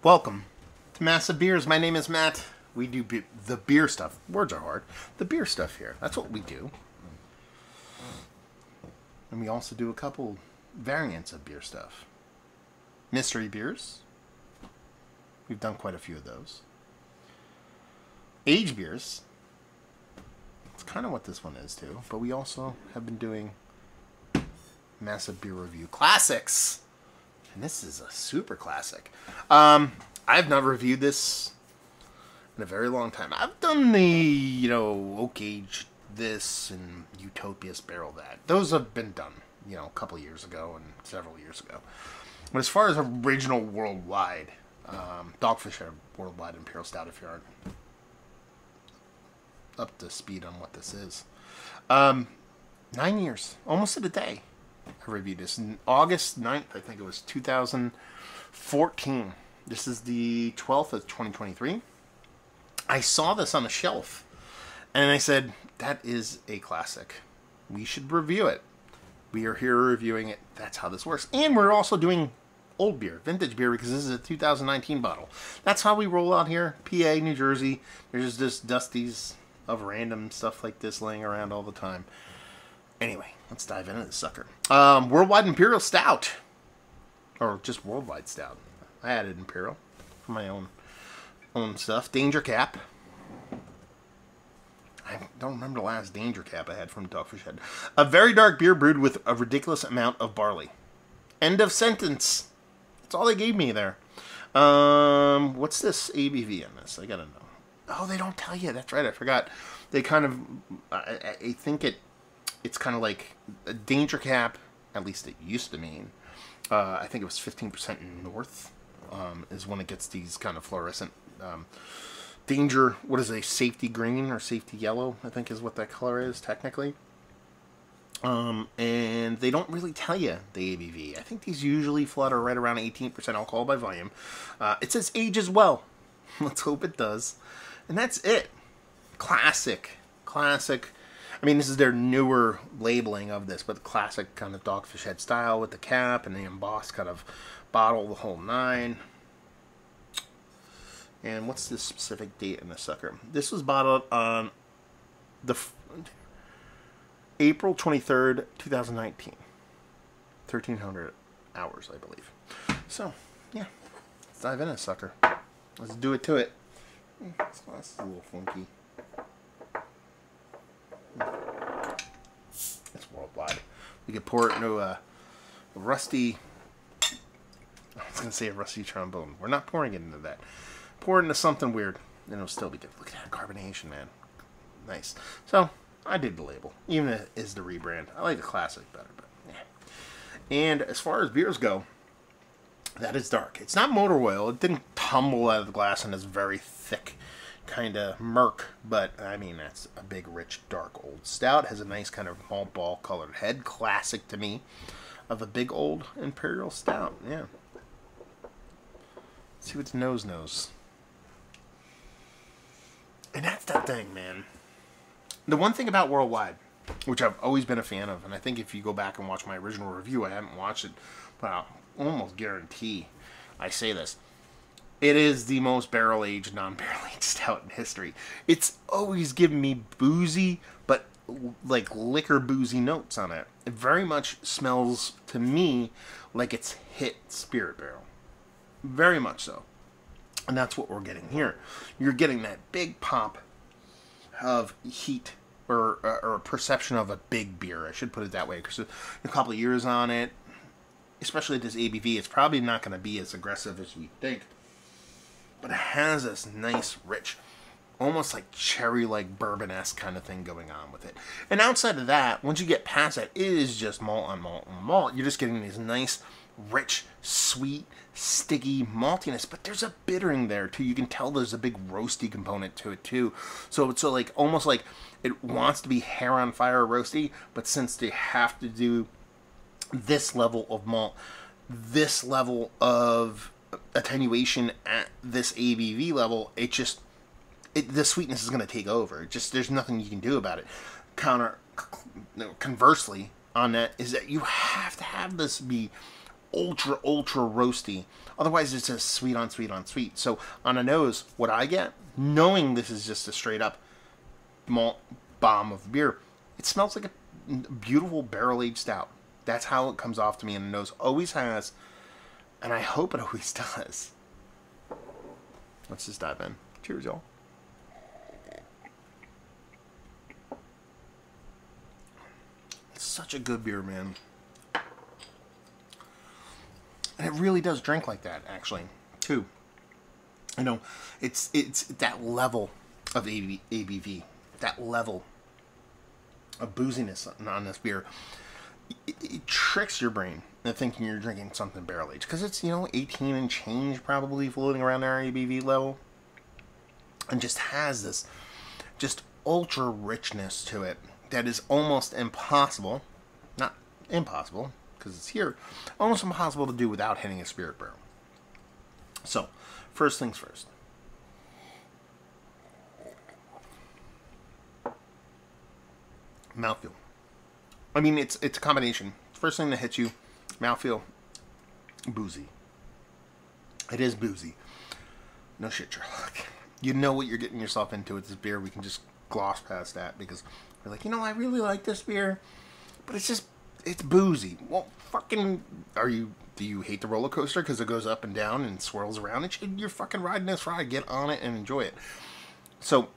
Welcome to Massive Beers. My name is Matt. We do the beer stuff. Words are hard. The beer stuff here. That's what we do. And we also do a couple variants of beer stuff. Mystery beers. We've done quite a few of those. Age beers. It's kind of what this one is too. But we also have been doing Massive Beer Review Classics. And this is a super classic. I've not reviewed this in a very long time. I've done the, Oak Age this and Utopias Barrel that. Those have been done, a couple years ago and several years ago. But as far as original worldwide, Dogfish had a worldwide Imperial Stout if you aren't up to speed on what this is. 9 years, almost to the day. I reviewed this in August 9th, I think it was 2014. This is the 12th of 2023. I saw this on a shelf, and I said, that is a classic. We should review it. We are here reviewing it. That's how this works. And we're also doing old beer, vintage beer, because this is a 2019 bottle. That's how we roll out here. PA, New Jersey. There's just dusties of random stuff like this laying around all the time. Anyway, let's dive into this sucker. Worldwide Imperial Stout. Or just Worldwide Stout. I added Imperial for my own stuff. Danger Cap. I don't remember the last Danger Cap I had from Dogfish Head. A very dark beer brewed with a ridiculous amount of barley. End of sentence. That's all they gave me there. What's this ABV on this? I gotta know. Oh, they don't tell you. That's right, I forgot. They kind of... I think it's kind of like a Danger Cap, at least it used to mean. I think it was 15% north is when it gets these kind of fluorescent Danger, what is it, safety green or safety yellow, I think is what that color is technically. And they don't really tell you the ABV. I think these usually flutter right around 18% alcohol by volume. It says age as well. Let's hope it does. And that's it. Classic. I mean, this is their newer labeling of this, but the classic kind of Dogfish Head style with the cap and the embossed kind of bottle, the whole nine. And what's the specific date in this sucker? This was bottled on the April 23rd, 2019. 1,300 hours, I believe. So, yeah. Let's dive in this sucker. Let's do it to it. This glass is a little funky. It's worldwide. We could pour it into a rusty... I was going to say a rusty trombone. We're not pouring it into that. Pour it into something weird, and it'll still be good. Look at that carbonation, man. Nice. So, I did the label. Even if it is the rebrand. I like the classic better, but yeah. And as far as beers go, that is dark. It's not motor oil. It didn't tumble out of the glass and is very thick kind of murk, but I mean, that's a big, rich, dark, old stout. Has a nice kind of malt ball colored head. Classic to me of a big, old Imperial Stout. Yeah. Let's see what the nose knows. And that's that thing, man. The one thing about Worldwide, which I've always been a fan of, and I think if you go back and watch my original review, I haven't watched it, but I'll almost guarantee I say this. It is the most barrel-aged, non-barrel-aged stout in history. It's always given me boozy, but like liquor boozy notes on it. It very much smells, to me, like it's hit Spirit Barrel. Very much so. And that's what we're getting here. You're getting that big pop of heat, or perception of a big beer. I should put it that way, because a couple of years on it, especially at this ABV, it's probably not going to be as aggressive as we think. But it has this nice, rich, almost like cherry-like bourbon-esque kind of thing going on with it. And outside of that, once you get past that, it is just malt on malt on malt. You're just getting these nice, rich, sweet, sticky maltiness. But there's a bittering there, too. You can tell there's a big roasty component to it, too. So it's like almost like it wants to be hair on fire roasty, but since they have to do this level of malt, this level of attenuation at this ABV level, the sweetness is going to take over. There's nothing you can do about it. Conversely on that is that you have to have this be ultra, ultra roasty. Otherwise, it's just sweet on sweet on sweet. So on a nose, what I get, knowing this is just a straight up malt bomb of beer, it smells like a beautiful barrel-aged stout. That's how it comes off to me, and the nose always has, and I hope it always does. Let's just dive in. Cheers, y'all. It's such a good beer, man. And it really does drink like that, actually, too. You know, it's that level of ABV, that level of booziness on this beer. It tricks your brain into thinking you're drinking something barrel aged, because it's, you know, 18 and change probably floating around our ABV level, and just has this just ultra richness to it that is almost impossible, not impossible because it's here, almost impossible to do without hitting a spirit barrel. So first things first, mouthfeel. I mean, it's a combination. First thing that hits you, mouthfeel, boozy. It is boozy. No shit, Sherlock. You know what you're getting yourself into with this beer. We can just gloss past that because we're like, you know, I really like this beer, but it's boozy. Well, fucking, do you hate the roller coaster because it goes up and down and swirls around? You're fucking riding this ride. Get on it and enjoy it. So,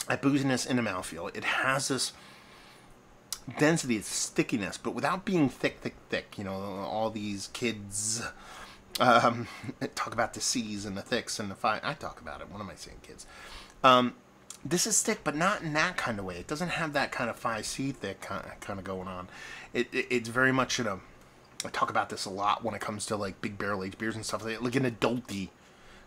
that booziness in the mouthfeel, it has this density, it's stickiness, but without being thick. You know, all these kids talk about the C's and the thicks and the fine. I talk about it. What am I saying, kids? This is thick, but not in that kind of way. It doesn't have that kind of 5C thick kind of going on. It's very much, you know, I talk about this a lot when it comes to like big barrel aged beers and stuff like an adulty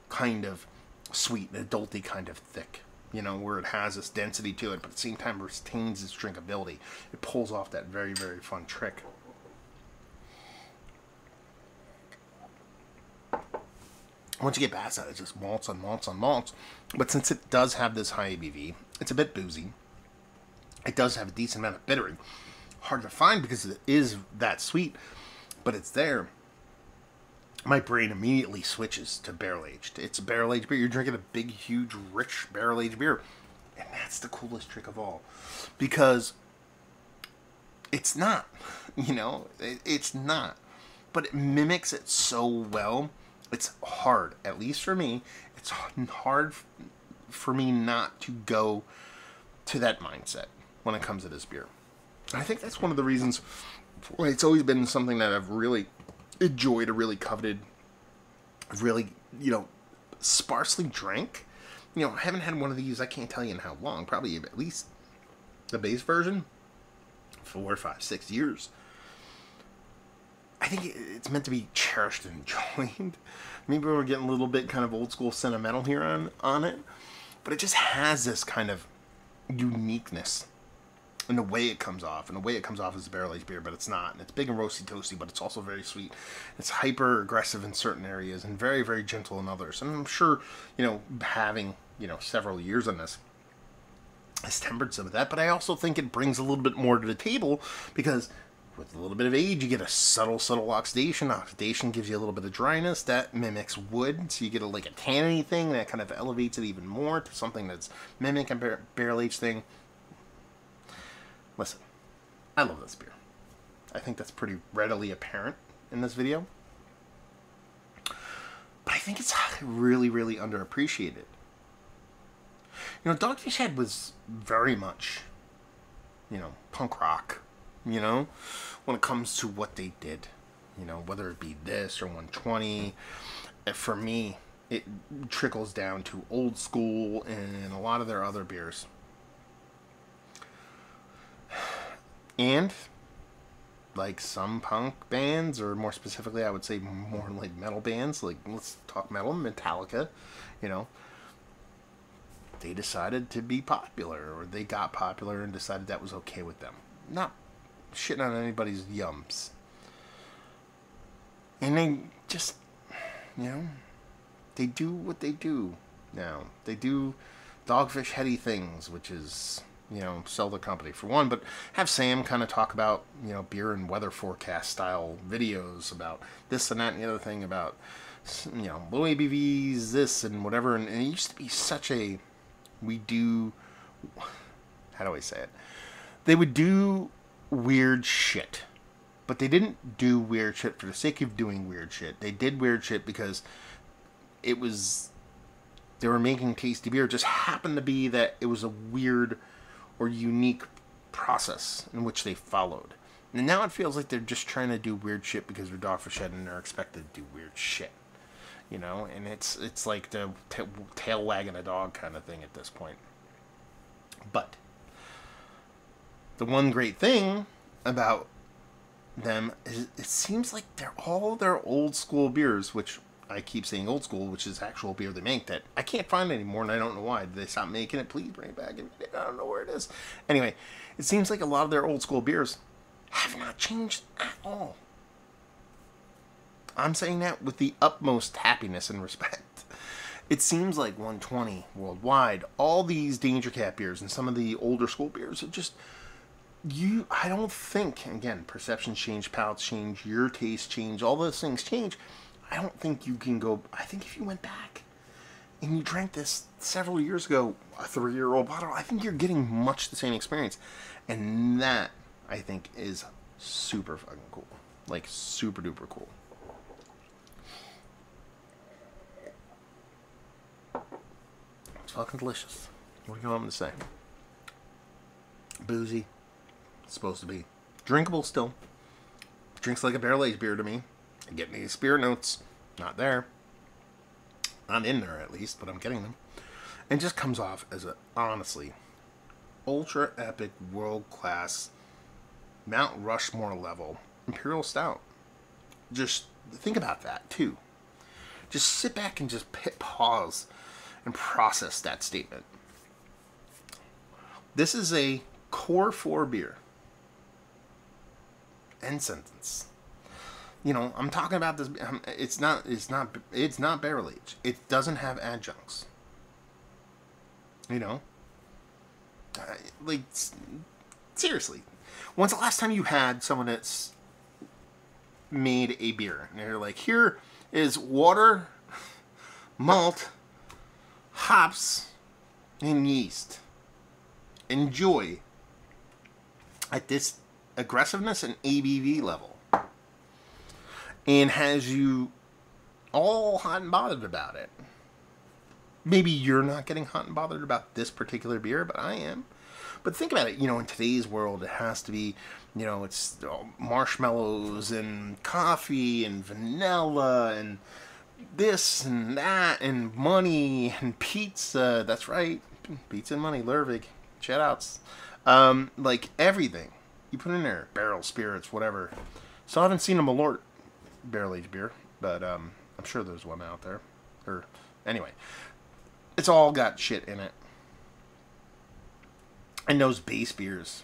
kind of sweet, an adulty kind of thick. You know, where it has this density to it, but at the same time retains its drinkability. It pulls off that very, very fun trick. Once you get past that, it's just malts on malts on malts. But since it does have this high ABV, it's a bit boozy. It does have a decent amount of bittering. Hard to find because it is that sweet, but it's there. My brain immediately switches to barrel-aged. It's a barrel-aged beer. You're drinking a big, huge, rich barrel-aged beer. And that's the coolest trick of all. Because it's not. You know, it's not. But it mimics it so well. It's hard, at least for me, it's hard for me not to go to that mindset when it comes to this beer. And I think that's one of the reasons why it's always been something that I've really enjoyed, or really coveted, really, you know, sparsely drank. You know, I haven't had one of these, I can't tell you in how long, probably at least the base version, 4, 5, 6 years. I think it's meant to be cherished and enjoyed. Maybe we're getting a little bit kind of old school sentimental here on it, but it just has this kind of uniqueness in the way it comes off. And the way it comes off is a barrel-aged beer, but it's not. And it's big and roasty toasty, but it's also very sweet. It's hyper aggressive in certain areas and very, very gentle in others. And I'm sure, you know, having, you know, several years on this has tempered some of that, but I also think it brings a little bit more to the table because with a little bit of age, you get a subtle oxidation. Oxidation gives you a little bit of dryness. That mimics wood, so you get like a tanniny thing that kind of elevates it even more to something that's mimicking a barrel-aged thing. Listen, I love this beer. I think that's pretty readily apparent in this video. But I think it's really, really underappreciated. You know, Dogfish Head was very much, you know, punk rock. You know, when it comes to what they did, you know, whether it be this or 120, for me, it trickles down to Old School and a lot of their other beers. And, like some punk bands, or more specifically, I would say more like metal bands, like, let's talk metal, Metallica, you know, they decided to be popular, or they got popular and decided that was okay with them. Not shitting on anybody's yums. And they just, you know, they do what they do now. They do Dogfish Heady things, which is you know, sell the company for one, but have Sam kind of talk about, you know, beer and weather forecast style videos about this and that and the other thing about, you know, low ABVs, this and whatever. And it used to be such a, we do, how do I say it? They would do weird shit, but they didn't do weird shit for the sake of doing weird shit. They did weird shit because it was, they were making tasty beer. It just happened to be that it was a weird or unique process in which they followed. And now it feels like they're just trying to do weird shit because they're Dogfish Head and they're expected to do weird shit. You know, and it's like the tail wagging a dog kind of thing at this point. But the one great thing about them is it seems like they're all their old school beers, which I keep saying old school, which is actual beer they make that I can't find anymore, and I don't know why. Did they stop making it? Please bring it back. I don't know where it is. Anyway, it seems like a lot of their old school beers have not changed at all. I'm saying that with the utmost happiness and respect. It seems like 120 worldwide, all these Danger Cat beers and some of the older school beers are just, I don't think, again, perceptions change, palates change, your taste change, all those things change. I don't think you can go, I think if you went back and you drank this several years ago, a 3-year-old bottle, I think you're getting much the same experience. And that, I think, is super fucking cool. Like, super duper cool. It's fucking delicious. What do you want me to say? Boozy. It's supposed to be. Drinkable still. Drinks like a barrel-aged beer to me. I get any spirit notes. Not there. Not in there, at least, but I'm getting them. And just comes off as a, honestly, ultra epic, world-class, Mount Rushmore level Imperial Stout. Just think about that, too. Just sit back and just pause and process that statement. This is a core 4 beer. End sentence. You know, I'm talking about this. It's not barrel aged. It doesn't have adjuncts. You know, like seriously, when's the last time you had someone that's made a beer and they're like, here is water, malt, hops, and yeast. Enjoy at this aggressiveness and ABV level. And has you all hot and bothered about it. Maybe you're not getting hot and bothered about this particular beer, but I am. But think about it, you know, in today's world, it has to be, you know, it's marshmallows and coffee and vanilla and this and that and money and pizza. That's right. Pizza and money, Lervig. Shout outs. Like everything. You put in there, barrel spirits, whatever. So I haven't seen a Malort barrel-aged beer, but I'm sure there's one out there. Or anyway, it's all got shit in it. And those base beers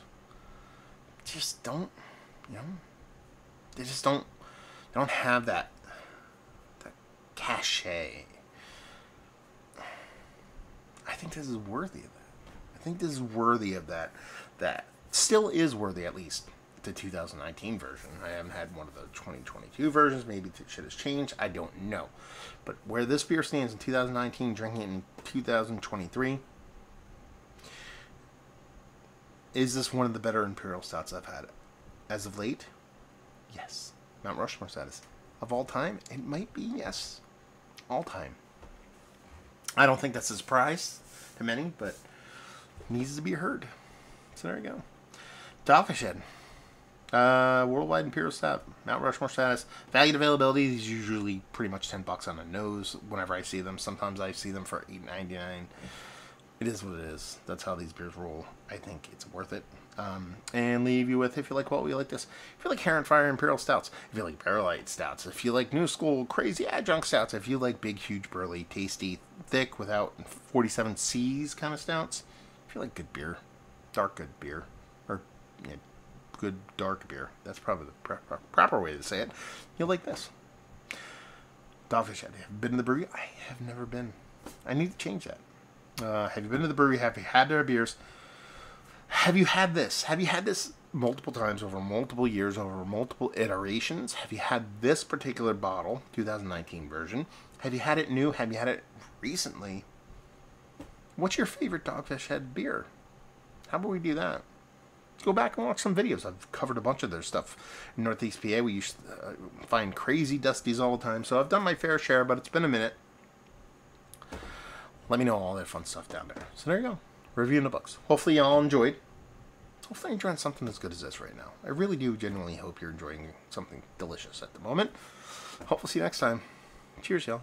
just don't, you know, they just don't have that cachet. I think this is worthy of that. I think this is worthy of that. That still is worthy, at least the 2019 version. I haven't had one of the 2022 versions. Maybe shit has changed. I don't know. But where this beer stands in 2019, drinking it in 2023, is this one of the better Imperial Stouts I've had as of late? Yes. Mount Rushmore status. Of all time? It might be, yes. All time. I don't think that's a surprise to many, but needs to be heard. So there you go. Dogfish Head. Worldwide Imperial Stout, Mount Rushmore status. Valued availability is usually pretty much $10 on the nose whenever I see them. Sometimes I see them for $8.99. It is what it is. That's how these beers roll. I think it's worth it. And leave you with, if you like what we like this, if you like Heron Fire Imperial Stouts, if you like barrel-aged stouts, if you like new school crazy adjunct stouts, if you like big, huge, burly, tasty, thick, without 47 C's kind of stouts, if you like good beer, dark good beer, or yeah, good dark beer, that's probably the proper way to say it, you'll like this. Dogfish Head. Have you been to the brewery? I have never been. I need to change that. Have you been to the brewery? Have you had their beers? Have you had this? Have you had this multiple times over multiple years, over multiple iterations? Have you had this particular bottle, 2019 version? Have you had it new? Have you had it recently? What's your favorite Dogfish Head beer? How about we do that? Let's go back and watch some videos. I've covered a bunch of their stuff. In Northeast PA, we used to find crazy Dusties all the time, so I've done my fair share, but it's been a minute. Let me know all that fun stuff down there. So there you go. Reviewing the books. Hopefully y'all enjoyed. Hopefully you're enjoying something as good as this right now. I really do genuinely hope you're enjoying something delicious at the moment. Hopefully see you next time. Cheers, y'all.